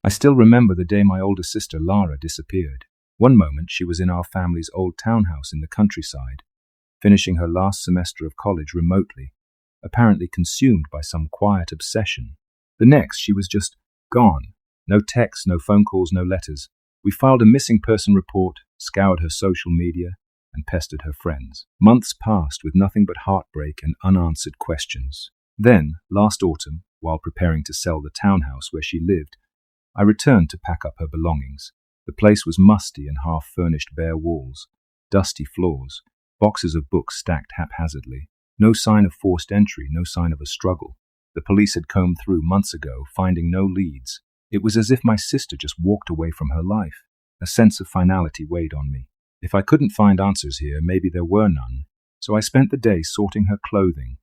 I still remember the day my older sister Lara disappeared. One moment she was in our family's old townhouse in the countryside, finishing her last semester of college remotely, apparently consumed by some quiet obsession. The next she was just gone. No texts, no phone calls, no letters. We filed a missing person report, scoured her social media, and pestered her friends. Months passed with nothing but heartbreak and unanswered questions. Then, last autumn, while preparing to sell the townhouse where she lived, I returned to pack up her belongings. The place was musty and half-furnished, bare walls, dusty floors, boxes of books stacked haphazardly. No sign of forced entry, no sign of a struggle. The police had combed through months ago, finding no leads. It was as if my sister just walked away from her life. A sense of finality weighed on me. If I couldn't find answers here, maybe there were none. So I spent the day sorting her clothing,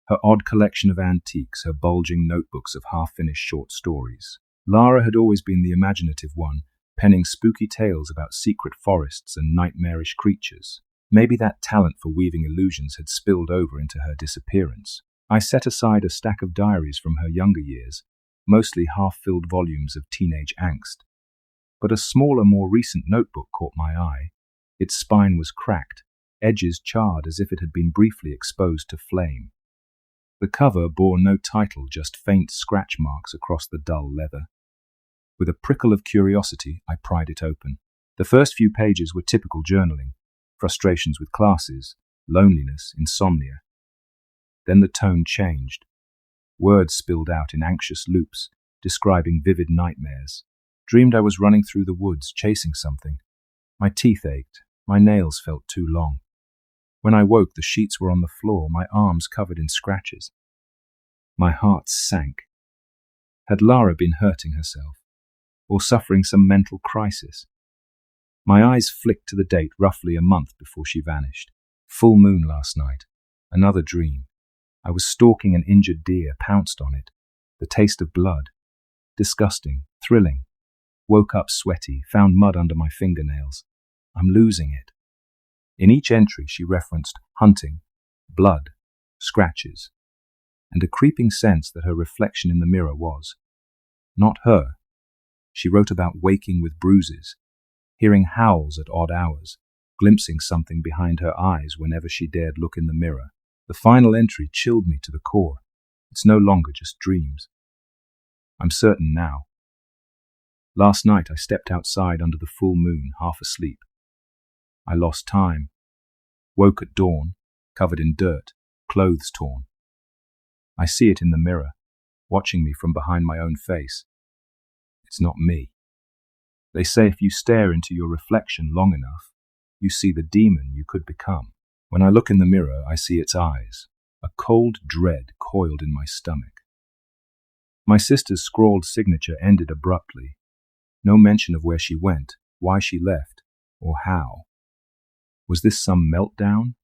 her odd collection of antiques, her bulging notebooks of half-finished short stories. Lara had always been the imaginative one, penning spooky tales about secret forests and nightmarish creatures. Maybe that talent for weaving illusions had spilled over into her disappearance. I set aside a stack of diaries from her younger years, mostly half-filled volumes of teenage angst. But a smaller, more recent notebook caught my eye. Its spine was cracked, edges charred as if it had been briefly exposed to flame. The cover bore no title, just faint scratch marks across the dull leather. With a prickle of curiosity, I pried it open. The first few pages were typical journaling, frustrations with classes, loneliness, insomnia. Then the tone changed. Words spilled out in anxious loops, describing vivid nightmares. Dreamed I was running through the woods, chasing something. My teeth ached. My nails felt too long. When I woke, the sheets were on the floor, my arms covered in scratches. My heart sank. Had Lara been hurting herself, or suffering some mental crisis? My eyes flicked to the date, roughly a month before she vanished. Full moon last night. Another dream. I was stalking an injured deer, pounced on it. The taste of blood. Disgusting, thrilling. Woke up sweaty, found mud under my fingernails. I'm losing it. In each entry she referenced hunting, blood, scratches, and a creeping sense that her reflection in the mirror was not her. She wrote about waking with bruises, hearing howls at odd hours, glimpsing something behind her eyes whenever she dared look in the mirror. The final entry chilled me to the core. It's no longer just dreams. I'm certain now. Last night I stepped outside under the full moon, half asleep. I lost time. Woke at dawn, covered in dirt, clothes torn. I see it in the mirror, watching me from behind my own face. It's not me. They say if you stare into your reflection long enough, you see the demon you could become. When I look in the mirror, I see its eyes, a cold dread coiled in my stomach. My sister's scrawled signature ended abruptly. No mention of where she went, why she left, or how. Was this some meltdown,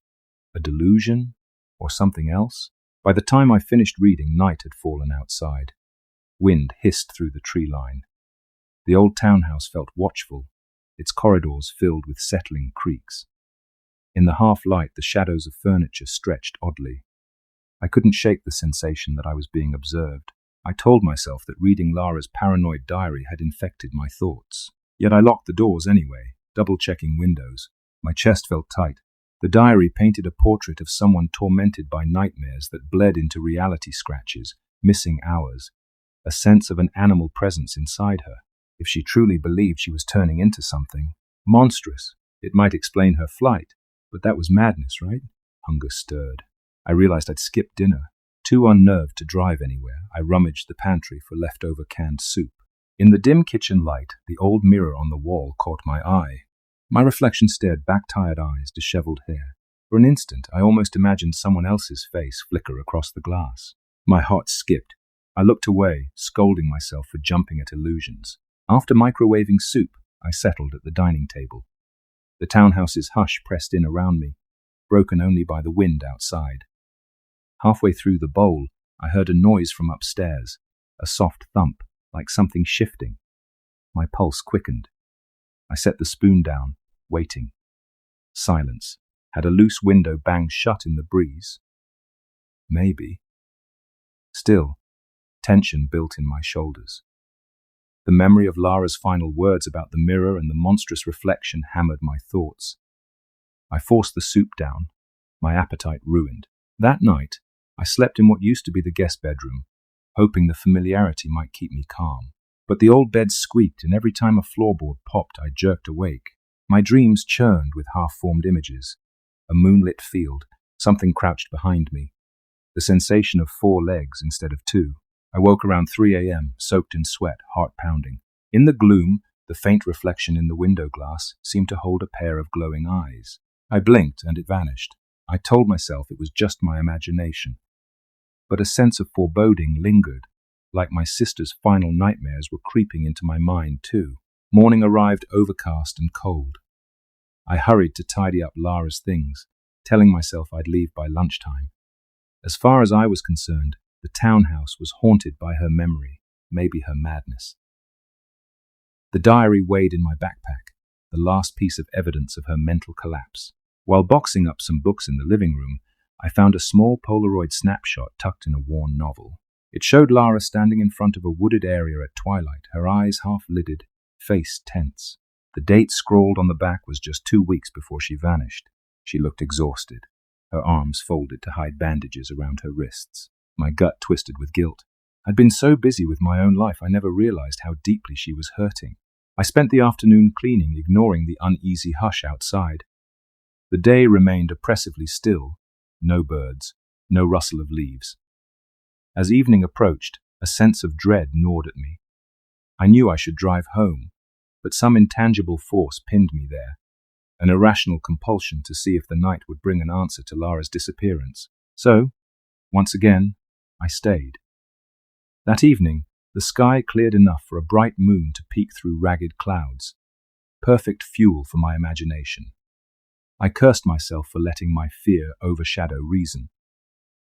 a delusion, or something else? By the time I finished reading, night had fallen outside. Wind hissed through the tree line. The old townhouse felt watchful, its corridors filled with settling creaks. In the half-light, the shadows of furniture stretched oddly. I couldn't shake the sensation that I was being observed. I told myself that reading Lara's paranoid diary had infected my thoughts. Yet I locked the doors anyway, double-checking windows. My chest felt tight. The diary painted a portrait of someone tormented by nightmares that bled into reality scratches, missing hours, a sense of an animal presence inside her. If she truly believed she was turning into something monstrous, it might explain her flight, but that was madness, right? Hunger stirred. I realized I'd skipped dinner. Too unnerved to drive anywhere, I rummaged the pantry for leftover canned soup. In the dim kitchen light, the old mirror on the wall caught my eye. My reflection stared back, tired eyes, disheveled hair. For an instant, I almost imagined someone else's face flicker across the glass. My heart skipped. I looked away, scolding myself for jumping at illusions. After microwaving soup, I settled at the dining table. The townhouse's hush pressed in around me, broken only by the wind outside. Halfway through the bowl, I heard a noise from upstairs, a soft thump, like something shifting. My pulse quickened. I set the spoon down, waiting. Silence. Had a loose window banged shut in the breeze? Maybe. Still, tension built in my shoulders. The memory of Lara's final words about the mirror and the monstrous reflection hammered my thoughts. I forced the soup down, my appetite ruined. That night, I slept in what used to be the guest bedroom, hoping the familiarity might keep me calm. But the old bed squeaked, and every time a floorboard popped, I jerked awake. My dreams churned with half-formed images. A moonlit field, something crouched behind me. The sensation of 4 legs instead of 2. I woke around 3 a.m., soaked in sweat, heart pounding. In the gloom, the faint reflection in the window glass seemed to hold a pair of glowing eyes. I blinked, and it vanished. I told myself it was just my imagination. But a sense of foreboding lingered, like my sister's final nightmares were creeping into my mind too. Morning arrived overcast and cold. I hurried to tidy up Lara's things, telling myself I'd leave by lunchtime. As far as I was concerned, the townhouse was haunted by her memory, maybe her madness. The diary weighed in my backpack, the last piece of evidence of her mental collapse. While boxing up some books in the living room, I found a small Polaroid snapshot tucked in a worn novel. It showed Lara standing in front of a wooded area at twilight, her eyes half-lidded, face tense. The date scrawled on the back was just 2 weeks before she vanished. She looked exhausted, her arms folded to hide bandages around her wrists. My gut twisted with guilt. I'd been so busy with my own life I never realized how deeply she was hurting. I spent the afternoon cleaning, ignoring the uneasy hush outside. The day remained oppressively still. No birds, no rustle of leaves. As evening approached, a sense of dread gnawed at me. I knew I should drive home, but some intangible force pinned me there, an irrational compulsion to see if the night would bring an answer to Lara's disappearance. So, once again, I stayed. That evening, the sky cleared enough for a bright moon to peek through ragged clouds, perfect fuel for my imagination. I cursed myself for letting my fear overshadow reason.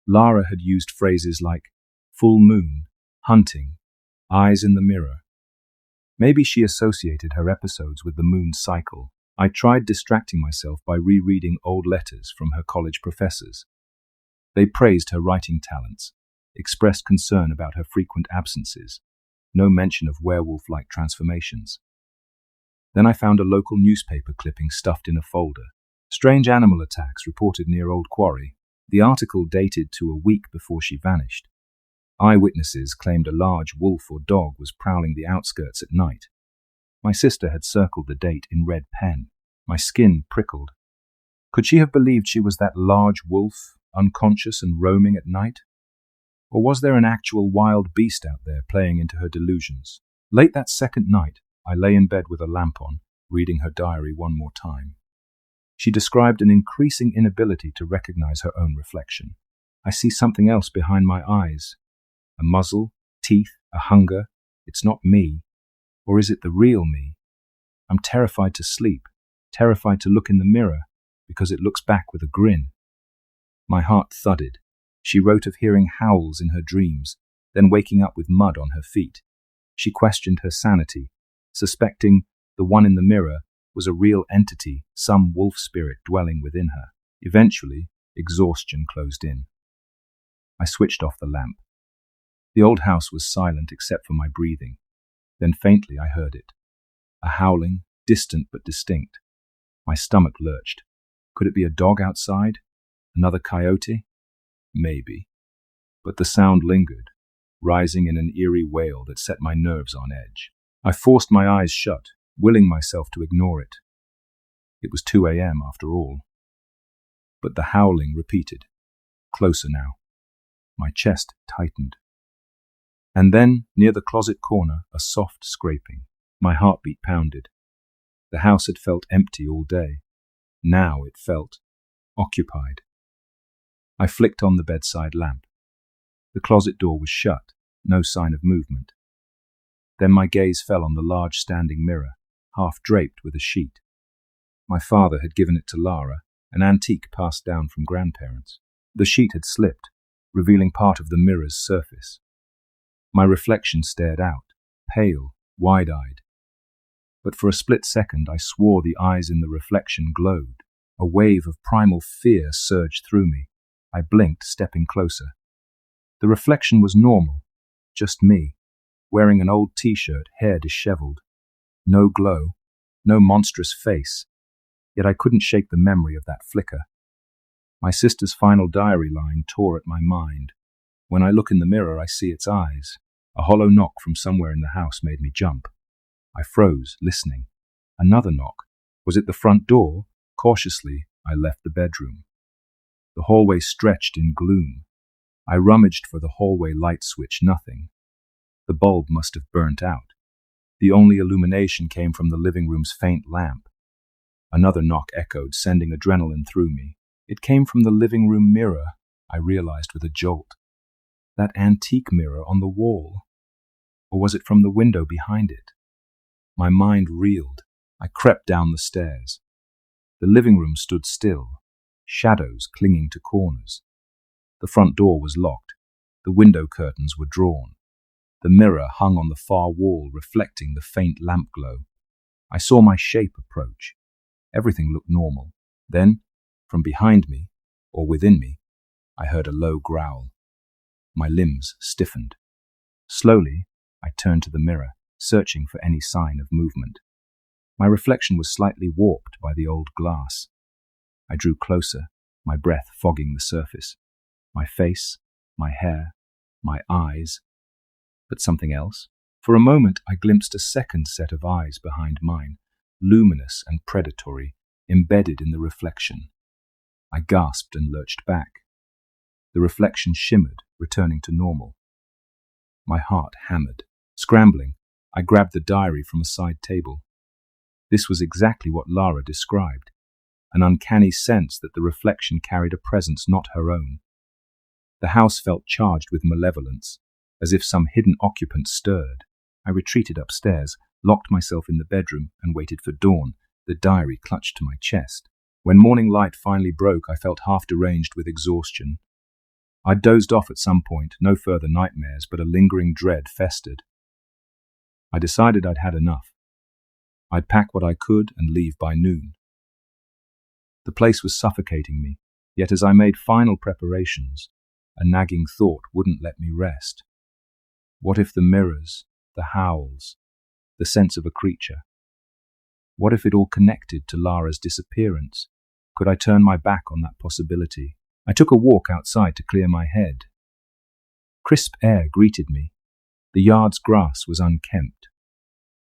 Lara had used phrases like full moon, hunting, eyes in the mirror. Maybe she associated her episodes with the moon's cycle. I tried distracting myself by rereading old letters from her college professors. They praised her writing talents, expressed concern about her frequent absences, no mention of werewolf-like transformations. Then I found a local newspaper clipping stuffed in a folder. Strange animal attacks reported near Old Quarry. The article dated to a week before she vanished. Eyewitnesses claimed a large wolf or dog was prowling the outskirts at night. My sister had circled the date in red pen. My skin prickled. Could she have believed she was that large wolf, unconscious and roaming at night? Or was there an actual wild beast out there playing into her delusions? Late that second night, I lay in bed with a lamp on, reading her diary one more time. She described an increasing inability to recognize her own reflection. I see something else behind my eyes. A muzzle, teeth, a hunger. It's not me. Or is it the real me? I'm terrified to sleep, terrified to look in the mirror, because it looks back with a grin. My heart thudded. She wrote of hearing howls in her dreams, then waking up with mud on her feet. She questioned her sanity, suspecting the one in the mirror was a real entity, some wolf spirit dwelling within her. Eventually, exhaustion closed in. I switched off the lamp. The old house was silent except for my breathing. Then faintly I heard it. A howling, distant but distinct. My stomach lurched. Could it be a dog outside? Another coyote? Maybe. But the sound lingered, rising in an eerie wail that set my nerves on edge. I forced my eyes shut, willing myself to ignore it. It was 2 a.m. after all. But the howling repeated, closer now. My chest tightened. And then, near the closet corner, a soft scraping. My heartbeat pounded. The house had felt empty all day. Now it felt occupied. I flicked on the bedside lamp. The closet door was shut, no sign of movement. Then my gaze fell on the large standing mirror, half draped with a sheet. My father had given it to Lara, an antique passed down from grandparents. The sheet had slipped, revealing part of the mirror's surface. My reflection stared out, pale, wide-eyed. But for a split second I swore the eyes in the reflection glowed. A wave of primal fear surged through me. I blinked, stepping closer. The reflection was normal, just me, wearing an old t-shirt, hair disheveled. No glow, no monstrous face, yet I couldn't shake the memory of that flicker. My sister's final diary line tore at my mind. When I look in the mirror, I see its eyes. A hollow knock from somewhere in the house made me jump. I froze, listening. Another knock. Was it the front door? Cautiously, I left the bedroom. The hallway stretched in gloom. I rummaged for the hallway light switch, nothing. The bulb must have burnt out. The only illumination came from the living room's faint lamp. Another knock echoed, sending adrenaline through me. It came from the living room mirror, I realized with a jolt. That antique mirror on the wall. Or was it from the window behind it? My mind reeled. I crept down the stairs. The living room stood still, shadows clinging to corners. The front door was locked. The window curtains were drawn. The mirror hung on the far wall, reflecting the faint lamp glow. I saw my shape approach. Everything looked normal. Then, from behind me, or within me, I heard a low growl. My limbs stiffened. Slowly, I turned to the mirror, searching for any sign of movement. My reflection was slightly warped by the old glass. I drew closer, my breath fogging the surface. My face, my hair, my eyes. But something else? For a moment, I glimpsed a second set of eyes behind mine, luminous and predatory, embedded in the reflection. I gasped and lurched back. The reflection shimmered, returning to normal. My heart hammered. Scrambling, I grabbed the diary from a side table. This was exactly what Lara described, an uncanny sense that the reflection carried a presence not her own. The house felt charged with malevolence, as if some hidden occupant stirred. I retreated upstairs, locked myself in the bedroom, and waited for dawn, the diary clutched to my chest. When morning light finally broke, I felt half deranged with exhaustion. I'd dozed off at some point, no further nightmares, but a lingering dread festered. I decided I'd had enough. I'd pack what I could and leave by noon. The place was suffocating me, yet as I made final preparations, a nagging thought wouldn't let me rest. What if the mirrors, the howls, the sense of a creature? What if it all connected to Lara's disappearance? Could I turn my back on that possibility? I took a walk outside to clear my head. Crisp air greeted me. The yard's grass was unkempt.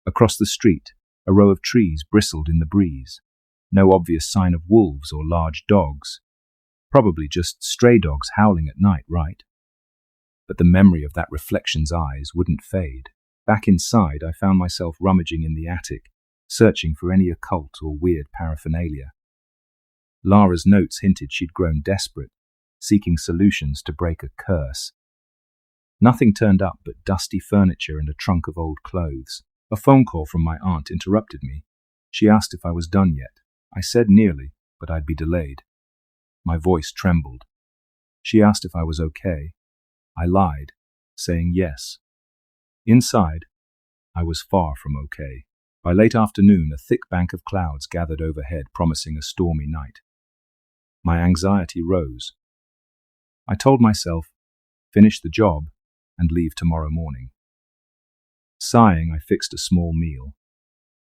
Across the street, a row of trees bristled in the breeze. No obvious sign of wolves or large dogs. Probably just stray dogs howling at night, right? But the memory of that reflection's eyes wouldn't fade. Back inside, I found myself rummaging in the attic, searching for any occult or weird paraphernalia. Lara's notes hinted she'd grown desperate, seeking solutions to break a curse. Nothing turned up but dusty furniture and a trunk of old clothes. A phone call from my aunt interrupted me. She asked if I was done yet. I said nearly, but I'd be delayed. My voice trembled. She asked if I was okay. I lied, saying yes. Inside, I was far from okay. By late afternoon, a thick bank of clouds gathered overhead, promising a stormy night. My anxiety rose. I told myself, finish the job and leave tomorrow morning. Sighing, I fixed a small meal.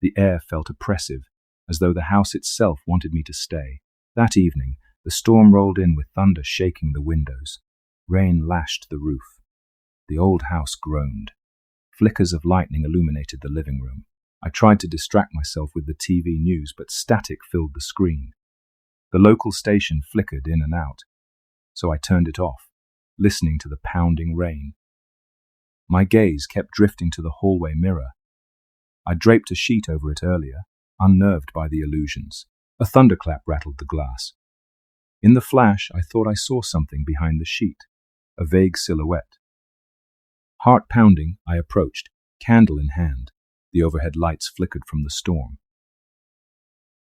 The air felt oppressive, as though the house itself wanted me to stay. That evening, the storm rolled in with thunder shaking the windows. Rain lashed the roof. The old house groaned. Flickers of lightning illuminated the living room. I tried to distract myself with the TV news, but static filled the screen. The local station flickered in and out, so I turned it off, listening to the pounding rain. My gaze kept drifting to the hallway mirror. I draped a sheet over it earlier, unnerved by the illusions. A thunderclap rattled the glass. In the flash, I thought I saw something behind the sheet, a vague silhouette. Heart pounding, I approached, candle in hand. The overhead lights flickered from the storm.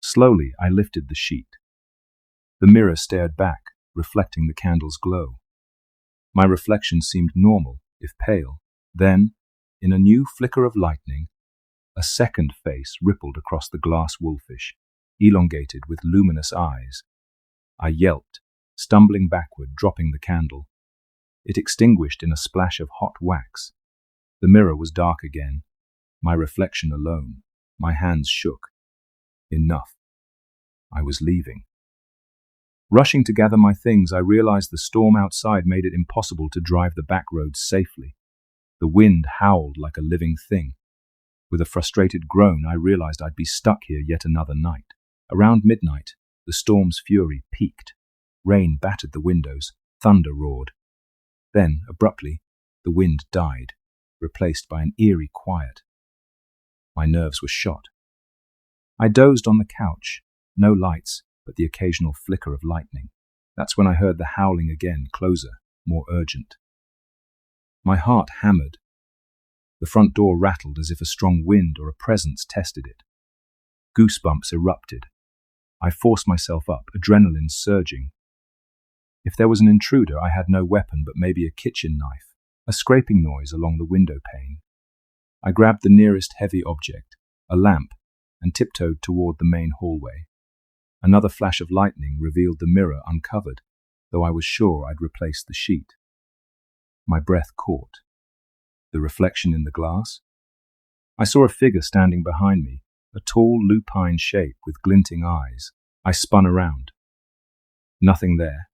Slowly, I lifted the sheet. The mirror stared back, reflecting the candle's glow. My reflection seemed normal, if pale. Then, in a new flicker of lightning, a second face rippled across the glass wolfish, elongated with luminous eyes. I yelped, stumbling backward, dropping the candle. It extinguished in a splash of hot wax. The mirror was dark again, my reflection alone. My hands shook. Enough. I was leaving. Rushing to gather my things, I realized the storm outside made it impossible to drive the back roads safely. The wind howled like a living thing. With a frustrated groan, I realized I'd be stuck here yet another night. Around midnight, the storm's fury peaked. Rain battered the windows, thunder roared. Then, abruptly, the wind died, replaced by an eerie quiet. My nerves were shot. I dozed on the couch, no lights, but the occasional flicker of lightning. That's when I heard the howling again, closer, more urgent. My heart hammered. The front door rattled as if a strong wind or a presence tested it. Goosebumps erupted. I forced myself up, adrenaline surging. If there was an intruder, I had no weapon but maybe a kitchen knife, a scraping noise along the window pane. I grabbed the nearest heavy object, a lamp, and tiptoed toward the main hallway. Another flash of lightning revealed the mirror uncovered, though I was sure I'd replaced the sheet. My breath caught. The reflection in the glass? I saw a figure standing behind me, a tall, lupine shape with glinting eyes. I spun around. Nothing there.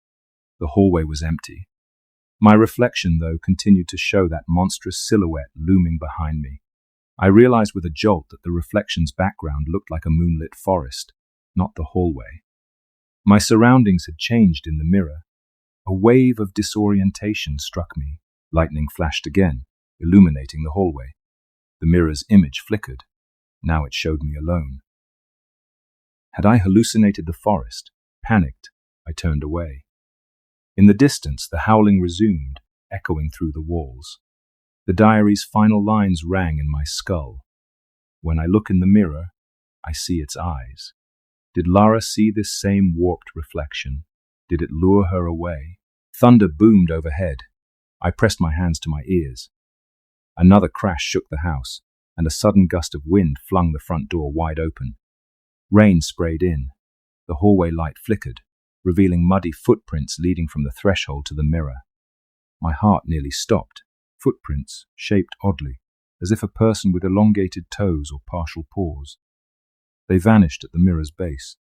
The hallway was empty. My reflection, though, continued to show that monstrous silhouette looming behind me. I realized with a jolt that the reflection's background looked like a moonlit forest, not the hallway. My surroundings had changed in the mirror. A wave of disorientation struck me. Lightning flashed again, illuminating the hallway. The mirror's image flickered. Now it showed me alone. Had I hallucinated the forest? Panicked, I turned away. In the distance, the howling resumed, echoing through the walls. The diary's final lines rang in my skull. When I look in the mirror, I see its eyes. Did Lara see this same warped reflection? Did it lure her away? Thunder boomed overhead. I pressed my hands to my ears. Another crash shook the house, and a sudden gust of wind flung the front door wide open. Rain sprayed in. The hallway light flickered, revealing muddy footprints leading from the threshold to the mirror. My heart nearly stopped. Footprints, shaped oddly, as if a person with elongated toes or partial paws. They vanished at the mirror's base.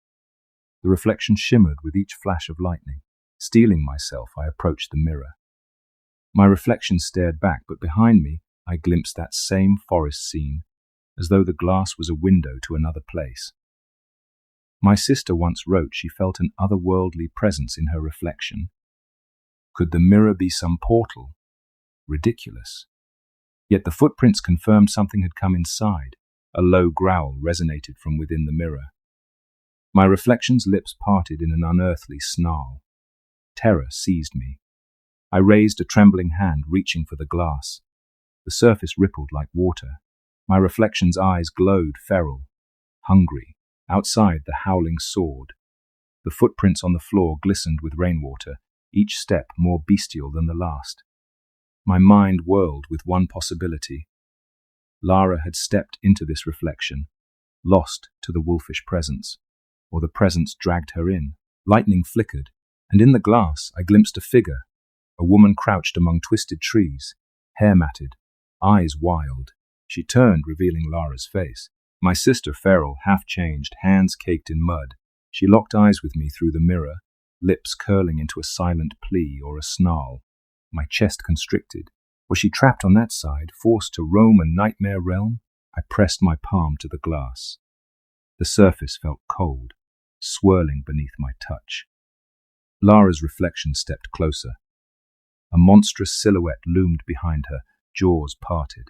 The reflection shimmered with each flash of lightning. Steeling myself, I approached the mirror. My reflection stared back, but behind me, I glimpsed that same forest scene, as though the glass was a window to another place. My sister once wrote she felt an otherworldly presence in her reflection. Could the mirror be some portal? Ridiculous. Yet the footprints confirmed something had come inside. A low growl resonated from within the mirror. My reflection's lips parted in an unearthly snarl. Terror seized me. I raised a trembling hand, reaching for the glass. The surface rippled like water. My reflection's eyes glowed feral, hungry. Outside, the howling soared. The footprints on the floor glistened with rainwater, each step more bestial than the last. My mind whirled with one possibility. Lara had stepped into this reflection, lost to the wolfish presence, or the presence dragged her in. Lightning flickered, and in the glass I glimpsed a figure, a woman crouched among twisted trees, hair matted, eyes wild. She turned, revealing Lara's face. My sister, feral, half-changed, hands caked in mud. She locked eyes with me through the mirror, lips curling into a silent plea or a snarl. My chest constricted. Was she trapped on that side, forced to roam a nightmare realm? I pressed my palm to the glass. The surface felt cold, swirling beneath my touch. Lara's reflection stepped closer. A monstrous silhouette loomed behind her, jaws parted.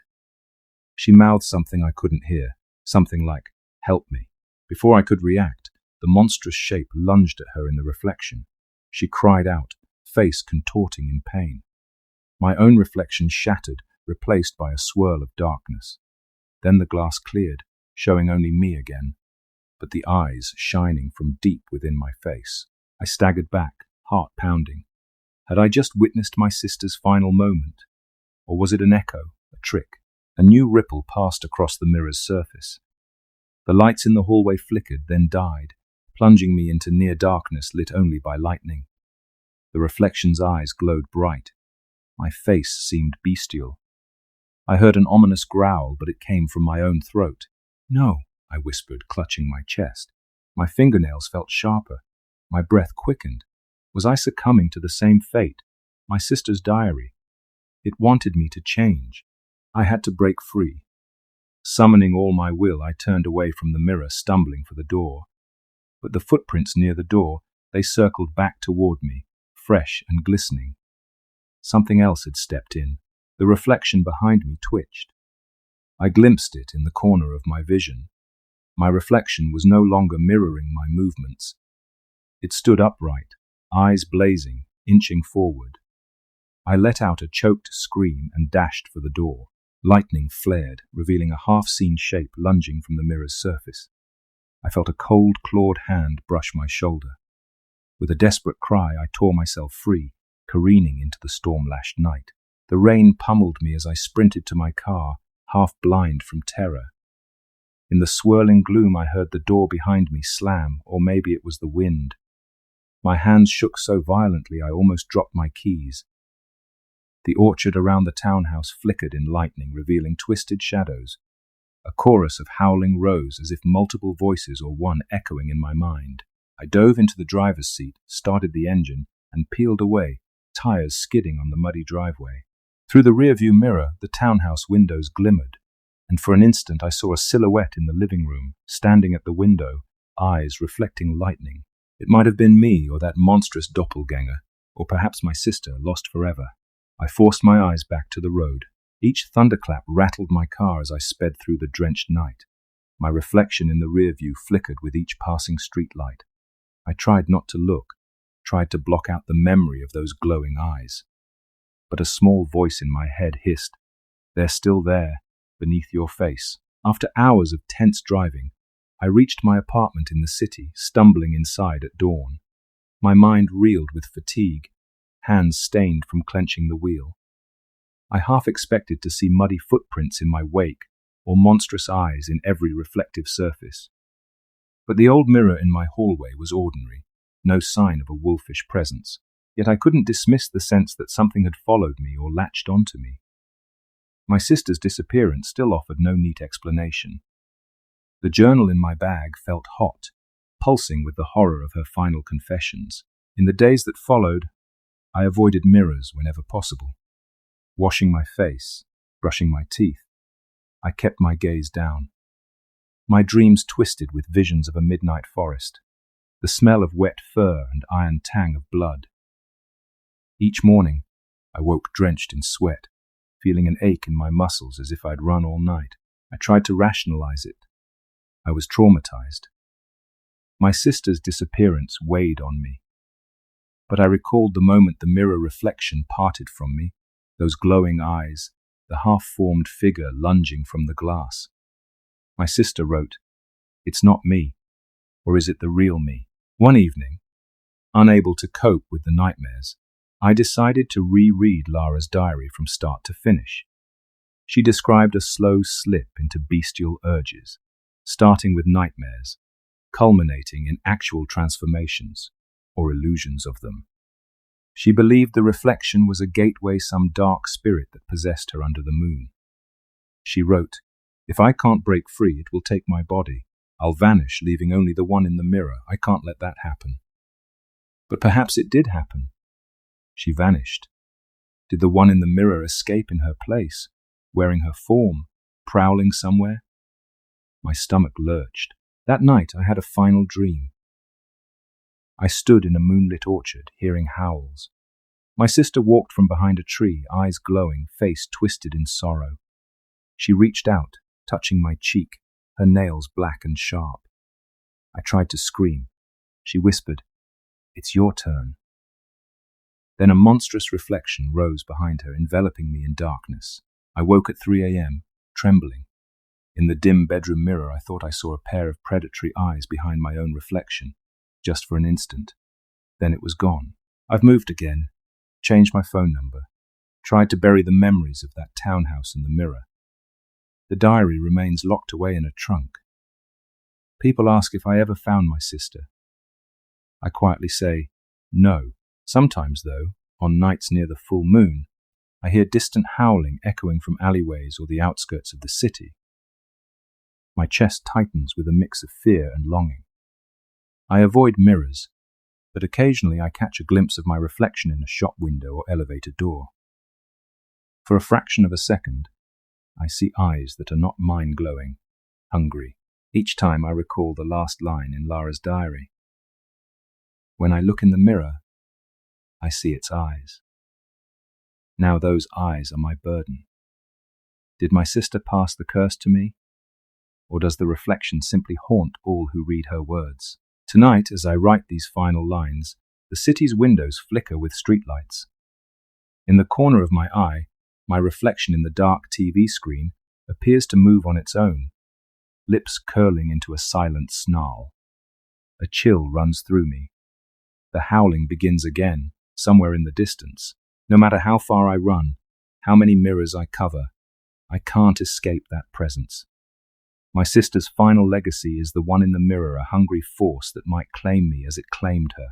She mouthed something I couldn't hear, something like, "Help me." Before I could react, the monstrous shape lunged at her in the reflection. She cried out, face contorting in pain. My own reflection shattered, replaced by a swirl of darkness. Then the glass cleared, showing only me again, but the eyes shining from deep within my face. I staggered back, heart pounding. Had I just witnessed my sister's final moment? Or was it an echo, a trick? A new ripple passed across the mirror's surface. The lights in the hallway flickered, then died, plunging me into near darkness lit only by lightning. The reflection's eyes glowed bright. My face seemed bestial. I heard an ominous growl, but it came from my own throat. "No," I whispered, clutching my chest. My fingernails felt sharper. My breath quickened. Was I succumbing to the same fate? My sister's diary. It wanted me to change. I had to break free. Summoning all my will, I turned away from the mirror, stumbling for the door. But the footprints near the door, they circled back toward me, fresh and glistening. Something else had stepped in. The reflection behind me twitched. I glimpsed it in the corner of my vision. My reflection was no longer mirroring my movements. It stood upright, eyes blazing, inching forward. I let out a choked scream and dashed for the door. Lightning flared, revealing a half-seen shape lunging from the mirror's surface. I felt a cold, clawed hand brush my shoulder. With a desperate cry, I tore myself free, careening into the storm-lashed night. The rain pummeled me as I sprinted to my car, half blind from terror. In the swirling gloom, I heard the door behind me slam, or maybe it was the wind. My hands shook so violently I almost dropped my keys. The orchard around the townhouse flickered in lightning, revealing twisted shadows. A chorus of howling rose, as if multiple voices or one echoing in my mind. I dove into the driver's seat, started the engine, and peeled away, tires skidding on the muddy driveway. Through the rearview mirror, the townhouse windows glimmered, and for an instant I saw a silhouette in the living room, standing at the window, eyes reflecting lightning. It might have been me or that monstrous doppelganger, or perhaps my sister, lost forever. I forced my eyes back to the road. Each thunderclap rattled my car as I sped through the drenched night. My reflection in the rearview flickered with each passing streetlight. I tried not to look, tried to block out the memory of those glowing eyes. But a small voice in my head hissed, "They're still there, beneath your face." After hours of tense driving, I reached my apartment in the city, stumbling inside at dawn. My mind reeled with fatigue, hands stained from clenching the wheel. I half expected to see muddy footprints in my wake, or monstrous eyes in every reflective surface. But the old mirror in my hallway was ordinary, no sign of a wolfish presence, yet I couldn't dismiss the sense that something had followed me or latched onto me. My sister's disappearance still offered no neat explanation. The journal in my bag felt hot, pulsing with the horror of her final confessions. In the days that followed, I avoided mirrors whenever possible. Washing my face, brushing my teeth, I kept my gaze down. My dreams twisted with visions of a midnight forest, the smell of wet fur and iron tang of blood. Each morning, I woke drenched in sweat, feeling an ache in my muscles as if I'd run all night. I tried to rationalize it. I was traumatized. My sister's disappearance weighed on me. But I recalled the moment the mirror reflection parted from me, those glowing eyes, the half-formed figure lunging from the glass. My sister wrote, "It's not me, or is it the real me?" One evening, unable to cope with the nightmares, I decided to reread Lara's diary from start to finish. She described a slow slip into bestial urges, starting with nightmares, culminating in actual transformations, or illusions of them. She believed the reflection was a gateway, some dark spirit that possessed her under the moon. She wrote, "If I can't break free, it will take my body. I'll vanish, leaving only the one in the mirror. I can't let that happen." But perhaps it did happen. She vanished. Did the one in the mirror escape in her place, wearing her form, prowling somewhere? My stomach lurched. That night I had a final dream. I stood in a moonlit orchard, hearing howls. My sister walked from behind a tree, eyes glowing, face twisted in sorrow. She reached out, touching my cheek, her nails black and sharp. I tried to scream. She whispered, "It's your turn." Then a monstrous reflection rose behind her, enveloping me in darkness. I woke at 3 a.m., trembling. In the dim bedroom mirror, I thought I saw a pair of predatory eyes behind my own reflection, just for an instant. Then it was gone. I've moved again, changed my phone number, tried to bury the memories of that townhouse in the mirror. The diary remains locked away in a trunk. People ask if I ever found my sister. I quietly say, no. Sometimes, though, on nights near the full moon, I hear distant howling echoing from alleyways or the outskirts of the city. My chest tightens with a mix of fear and longing. I avoid mirrors, but occasionally I catch a glimpse of my reflection in a shop window or elevator door. For a fraction of a second, I see eyes that are not mine glowing, hungry. Each time I recall the last line in Lara's diary. When I look in the mirror, I see its eyes. Now those eyes are my burden. Did my sister pass the curse to me? Or does the reflection simply haunt all who read her words? Tonight, as I write these final lines, the city's windows flicker with streetlights. In the corner of my eye, my reflection in the dark TV screen appears to move on its own, lips curling into a silent snarl. A chill runs through me. The howling begins again, somewhere in the distance. No matter how far I run, how many mirrors I cover, I can't escape that presence. My sister's final legacy is the one in the mirror, a hungry force that might claim me as it claimed her.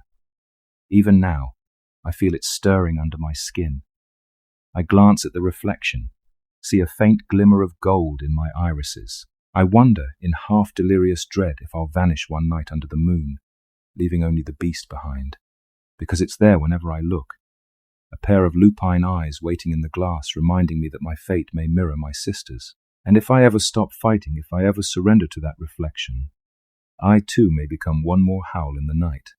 Even now, I feel it stirring under my skin. I glance at the reflection, see a faint glimmer of gold in my irises. I wonder, in half-delirious dread, if I'll vanish one night under the moon, leaving only the beast behind. Because it's there whenever I look. A pair of lupine eyes waiting in the glass, reminding me that my fate may mirror my sister's. And if I ever stop fighting, if I ever surrender to that reflection, I too may become one more howl in the night.